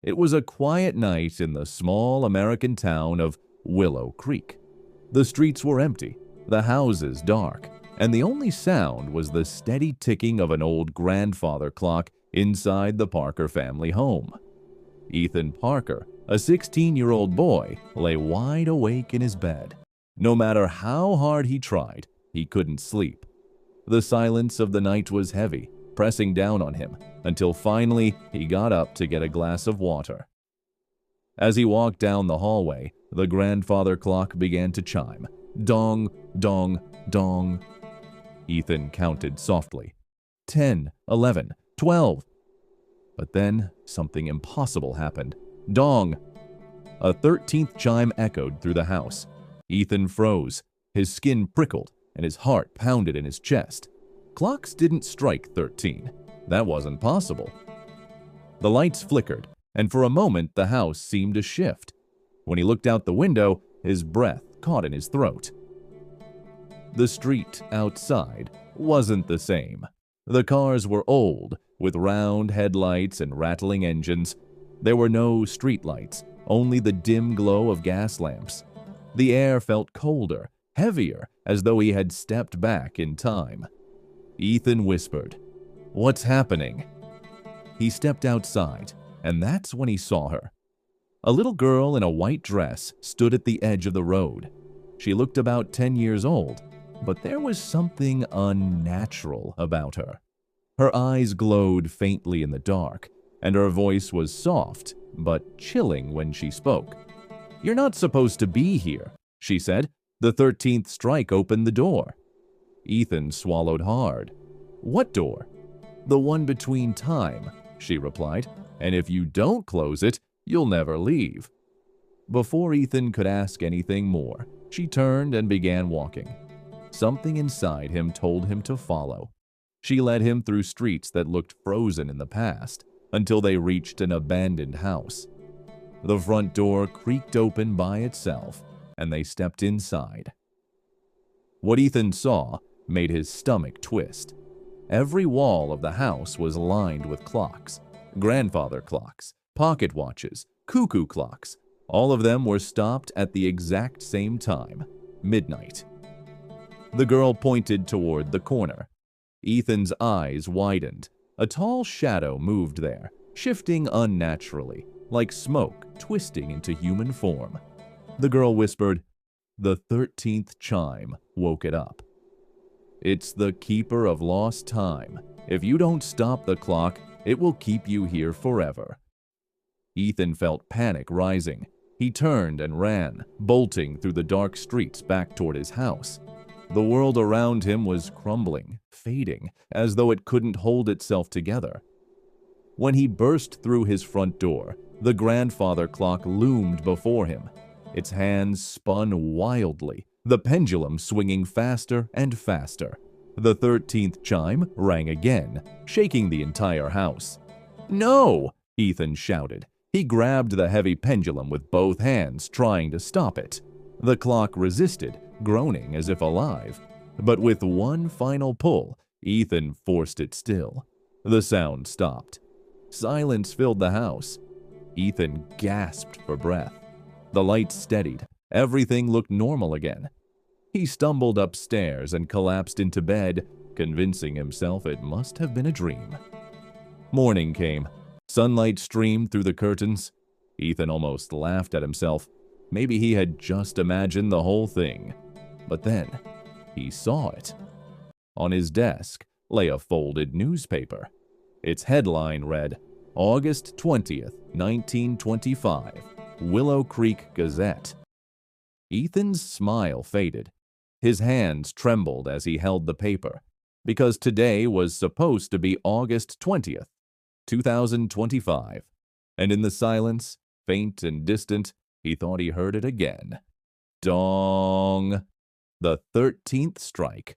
It was a quiet night in the small American town of Willow Creek. The streets were empty, the houses dark, and the only sound was the steady ticking of an old grandfather clock inside the Parker family home. Ethan Parker, a 16-year-old boy, lay wide awake in his bed. No matter how hard he tried, he couldn't sleep. The silence of the night was heavy, pressing down on him, until finally he got up to get a glass of water. As he walked down the hallway, the grandfather clock began to chime. Dong, dong, dong. Ethan counted softly. 10, 11, 12. But then something impossible happened. Dong! A 13th chime echoed through the house. Ethan froze. His skin prickled, and his heart pounded in his chest. Clocks didn't strike 13. That wasn't possible. The lights flickered, and for a moment the house seemed to shift. When he looked out the window, his breath caught in his throat. The street outside wasn't the same. The cars were old, with round headlights and rattling engines. There were no streetlights, only the dim glow of gas lamps. The air felt colder, heavier, as though he had stepped back in time. Ethan whispered, "What's happening?" He stepped outside, and that's when he saw her. A little girl in a white dress stood at the edge of the road. She looked about 10 years old, but there was something unnatural about her. Her eyes glowed faintly in the dark, and her voice was soft but chilling when she spoke. "You're not supposed to be here," she said. "The 13th strike opened the door." Ethan swallowed hard. "What door?" "The one between time," she replied, "and if you don't close it, you'll never leave." Before Ethan could ask anything more, she turned and began walking. Something inside him told him to follow. She led him through streets that looked frozen in the past, until they reached an abandoned house. The front door creaked open by itself, and they stepped inside. What Ethan saw made his stomach twist. Every wall of the house was lined with clocks. Grandfather clocks, pocket watches, cuckoo clocks. All of them were stopped at the exact same time, midnight. The girl pointed toward the corner. Ethan's eyes widened. A tall shadow moved there, shifting unnaturally, like smoke twisting into human form. The girl whispered, "The 13th chime woke it up. It's the keeper of lost time. If you don't stop the clock, it will keep you here forever." Ethan felt panic rising. He turned and ran, bolting through the dark streets back toward his house. The world around him was crumbling, fading, as though it couldn't hold itself together. When he burst through his front door, the grandfather clock loomed before him. Its hands spun wildly, the pendulum swinging faster and faster. The 13th chime rang again, shaking the entire house. "No!" Ethan shouted. He grabbed the heavy pendulum with both hands, trying to stop it. The clock resisted, groaning as if alive. But with one final pull, Ethan forced it still. The sound stopped. Silence filled the house. Ethan gasped for breath. The lights steadied. Everything looked normal again. He stumbled upstairs and collapsed into bed, convincing himself it must have been a dream. Morning came. Sunlight streamed through the curtains. Ethan almost laughed at himself. Maybe he had just imagined the whole thing. But then, he saw it. On his desk lay a folded newspaper. Its headline read, "August 20th, 1925, Willow Creek Gazette." Ethan's smile faded. His hands trembled as he held the paper, because today was supposed to be August 20th, 2025, and in the silence, faint and distant, he thought he heard it again. Dong! The 13th strike